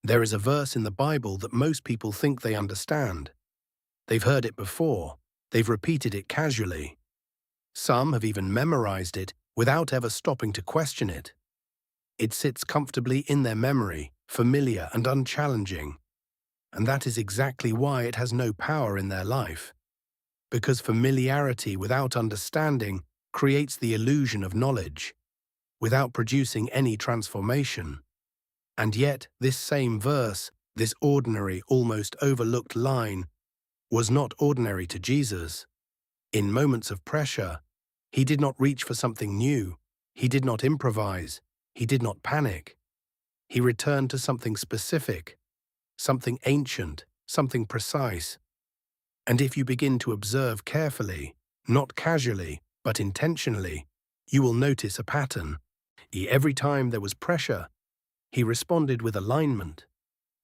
There is a verse in the Bible that most people think they understand. They've heard it before. They've repeated it casually. Some have even memorized it without ever stopping to question it. It sits comfortably in their memory, familiar and unchallenging. And that is exactly why it has no power in their life. Because familiarity without understanding creates the illusion of knowledge, without producing any transformation. And yet, this same verse, this ordinary, almost overlooked line, was not ordinary to Jesus. In moments of pressure, he did not reach for something new. He did not improvise. He did not panic. He returned to something specific, something ancient, something precise. And if you begin to observe carefully, not casually, but intentionally, you will notice a pattern. Every time there was pressure, he responded with alignment.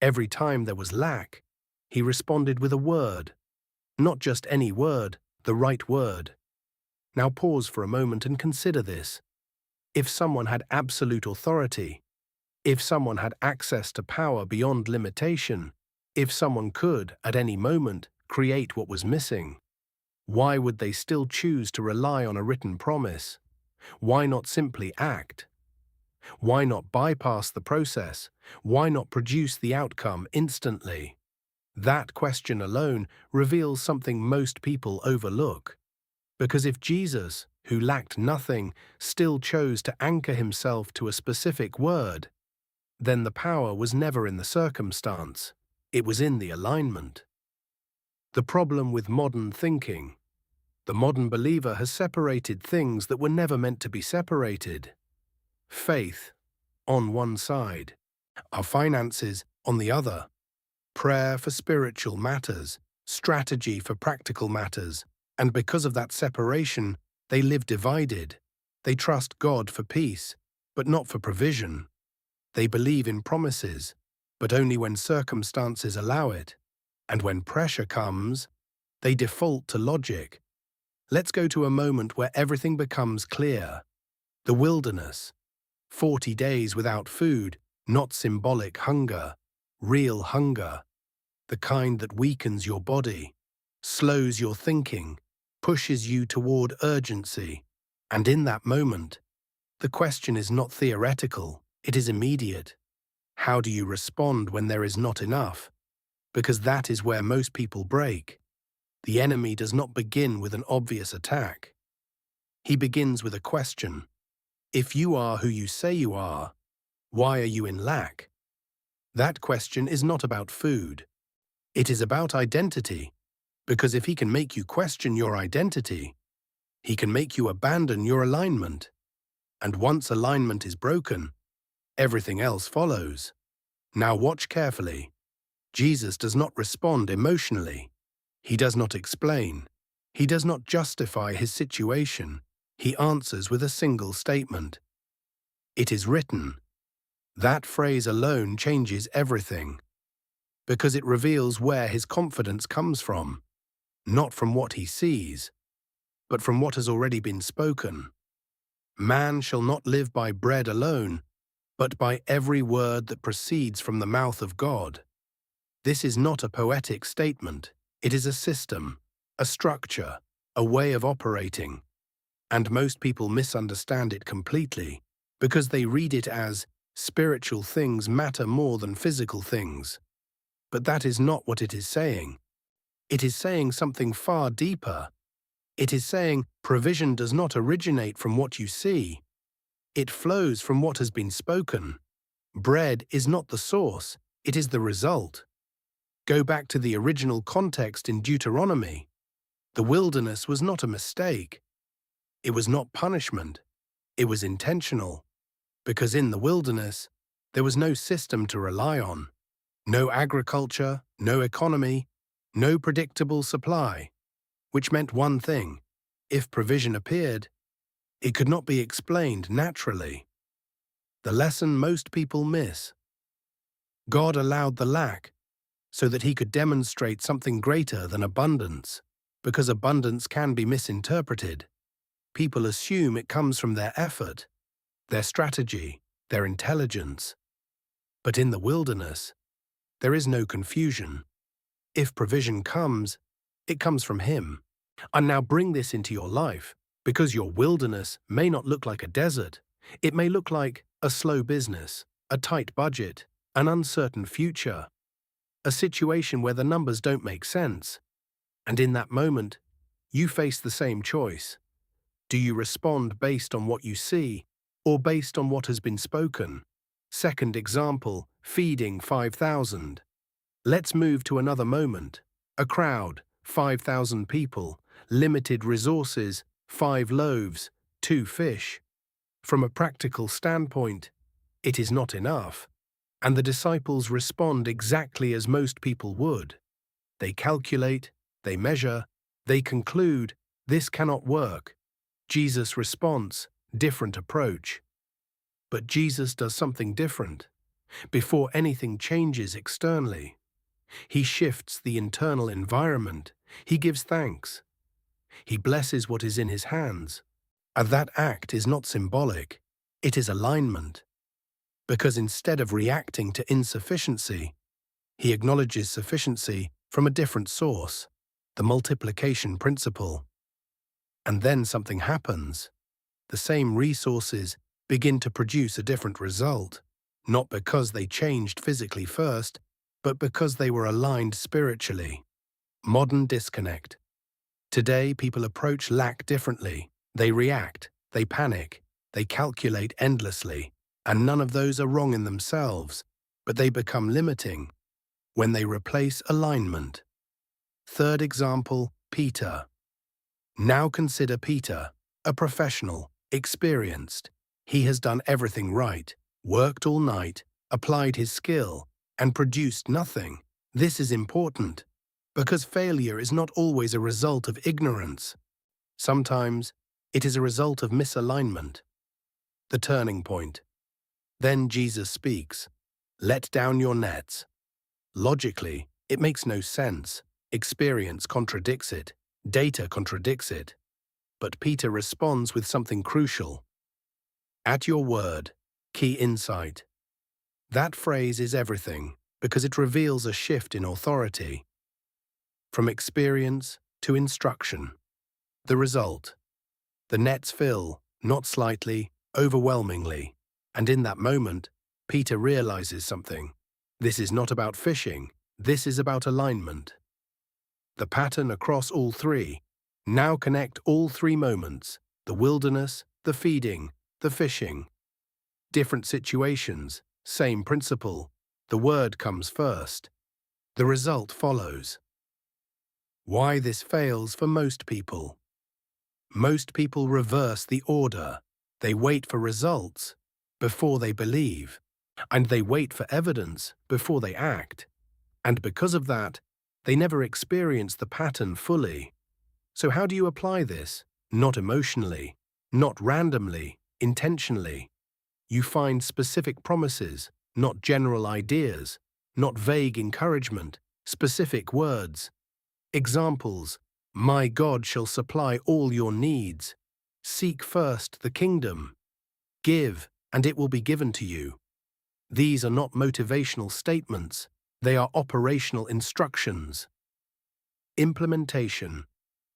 Every time there was lack, he responded with a word. Not just any word, the right word. Now pause for a moment and consider this. If someone had absolute authority, if someone had access to power beyond limitation, if someone could, at any moment, create what was missing, why would they still choose to rely on a written promise? Why not simply act? Why not bypass the process? Why not produce the outcome instantly? That question alone reveals something most people overlook. Because if Jesus, who lacked nothing, still chose to anchor himself to a specific word, then the power was never in the circumstance, it was in the alignment. The problem with modern thinking: the modern believer has separated things that were never meant to be separated. Faith, on one side, our finances, on the other. Prayer for spiritual matters, strategy for practical matters, and because of that separation, they live divided. They trust God for peace, but not for provision. They believe in promises, but only when circumstances allow it. And when pressure comes, they default to logic. Let's go to a moment where everything becomes clear. The wilderness. 40 days without food, not symbolic hunger, real hunger. The kind that weakens your body, slows your thinking, pushes you toward urgency. And in that moment, the question is not theoretical, it is immediate. How do you respond when there is not enough? Because that is where most people break. The enemy does not begin with an obvious attack. He begins with a question. If you are who you say you are, why are you in lack? That question is not about food. It is about identity, because if he can make you question your identity, he can make you abandon your alignment. And once alignment is broken, everything else follows. Now watch carefully. Jesus does not respond emotionally. He does not explain. He does not justify his situation. He answers with a single statement. It is written. That phrase alone changes everything, because it reveals where his confidence comes from, not from what he sees, but from what has already been spoken. Man shall not live by bread alone, but by every word that proceeds from the mouth of God. This is not a poetic statement. It is a system, a structure, a way of operating. And most people misunderstand it completely, because they read it as spiritual things matter more than physical things. But that is not what it is saying. It is saying something far deeper. It is saying provision does not originate from what you see. It flows from what has been spoken. Bread is not the source, it is the result. Go back to the original context in Deuteronomy. The wilderness was not a mistake. It was not punishment. It was intentional. Because in the wilderness, there was no system to rely on. No agriculture, no economy, no predictable supply. Which meant one thing: if provision appeared, it could not be explained naturally. The lesson most people miss. God allowed the lack so that he could demonstrate something greater than abundance, because abundance can be misinterpreted. People assume it comes from their effort, their strategy, their intelligence. But in the wilderness, There is no confusion. If provision comes, it comes from Him. And now bring this into your life, because your wilderness may not look like a desert. It may look like a slow business, a tight budget, an uncertain future, a situation where the numbers don't make sense. And in that moment, you face the same choice. Do you respond based on what you see, or based on what has been spoken? Second example, feeding 5,000. Let's move to another moment. A crowd, 5,000 people, limited resources, 5 loaves, 2 fish. From a practical standpoint, it is not enough. And the disciples respond exactly as most people would. They calculate, they measure, they conclude, this cannot work. Jesus' response, different approach. But Jesus does something different. Before anything changes externally, He shifts the internal environment. He gives thanks. He blesses what is in His hands. And that act is not symbolic. It is alignment. Because instead of reacting to insufficiency, He acknowledges sufficiency from a different source, the multiplication principle. And then something happens. The same resources begin to produce a different result, not because they changed physically first, but because they were aligned spiritually. Modern disconnect. Today, people approach lack differently. They react, they panic, they calculate endlessly, and none of those are wrong in themselves, but they become limiting when they replace alignment. Third example, Peter. Now consider Peter, a professional, experienced. He has done everything right, worked all night, applied his skill, and produced nothing. This is important, because failure is not always a result of ignorance. Sometimes it is a result of misalignment. The turning point. Then Jesus speaks, "Let down your nets." Logically, it makes no sense. Experience contradicts it. Data contradicts it. But Peter responds with something crucial. At your word, key insight. That phrase is everything, because it reveals a shift in authority. From experience to instruction. The result. The nets fill, not slightly, overwhelmingly. And in that moment, Peter realizes something. This is not about fishing. This is about alignment. The pattern across all three. Now connect all 3 moments: the wilderness, the feeding, the fishing. Different situations, same principle. The word comes first. The result follows. Why this fails for most people. Most people reverse the order. They wait for results before they believe, and they wait for evidence before they act. And because of that, they never experience the pattern fully. So how do you apply this? Not emotionally, not randomly, intentionally. You find specific promises, not general ideas, not vague encouragement, specific words. Examples: my God shall supply all your needs. Seek first the kingdom. Give, and it will be given to you. These are not motivational statements. They are operational instructions. Implementation.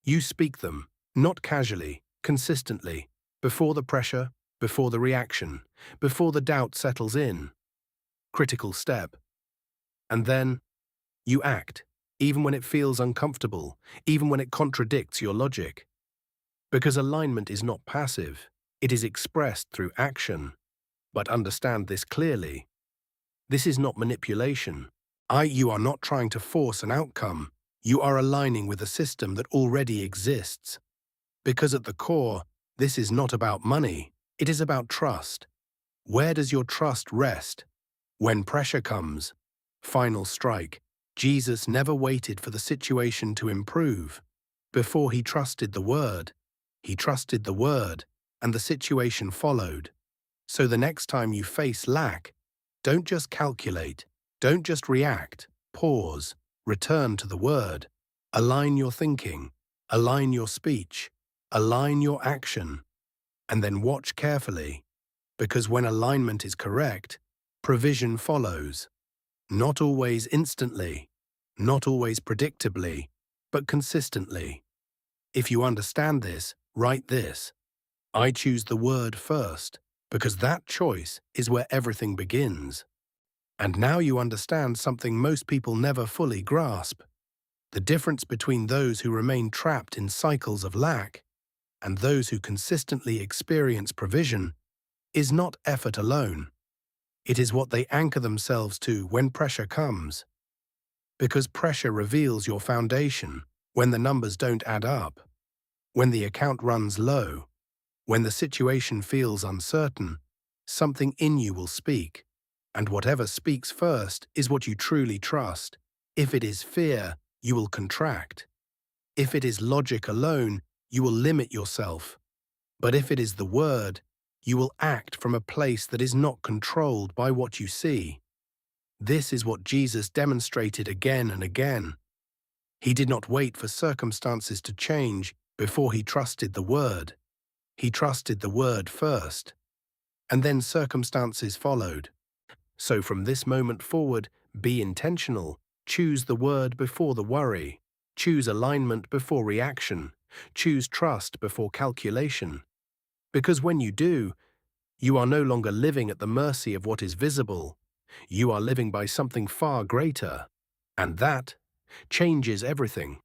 You speak them, not casually, consistently, before the pressure, before the reaction, before the doubt settles in. Critical step. And then, you act, even when it feels uncomfortable, even when it contradicts your logic. Because alignment is not passive, it is expressed through action. But understand this clearly. This is not manipulation. You are not trying to force an outcome. You are aligning with a system that already exists. Because at the core, this is not about money. It is about trust. Where does your trust rest? When pressure comes. Final strike. Jesus never waited for the situation to improve. Before He trusted the Word. He trusted the Word, and the situation followed. So the next time you face lack, don't just calculate. Don't just react. Pause. Return to the Word. Align your thinking. Align your speech. Align your action. And then watch carefully. Because when alignment is correct, provision follows. Not always instantly, not always predictably, but consistently. If you understand this, write this. I choose the word first, because that choice is where everything begins. And now you understand something most people never fully grasp: the difference between those who remain trapped in cycles of lack and those who consistently experience provision is not effort alone. It is what they anchor themselves to when pressure comes. Because pressure reveals your foundation. When the numbers don't add up, when the account runs low, when the situation feels uncertain, something in you will speak. And whatever speaks first is what you truly trust. If it is fear, you will contract. If it is logic alone, you will limit yourself. But if it is the word, you will act from a place that is not controlled by what you see. This is what Jesus demonstrated again and again. He did not wait for circumstances to change before he trusted the word. He trusted the word first, and then circumstances followed. So from this moment forward, be intentional. Choose the word before the worry. Choose alignment before reaction. Choose trust before calculation. Because when you do, you are no longer living at the mercy of what is visible. You are living by something far greater. And that changes everything.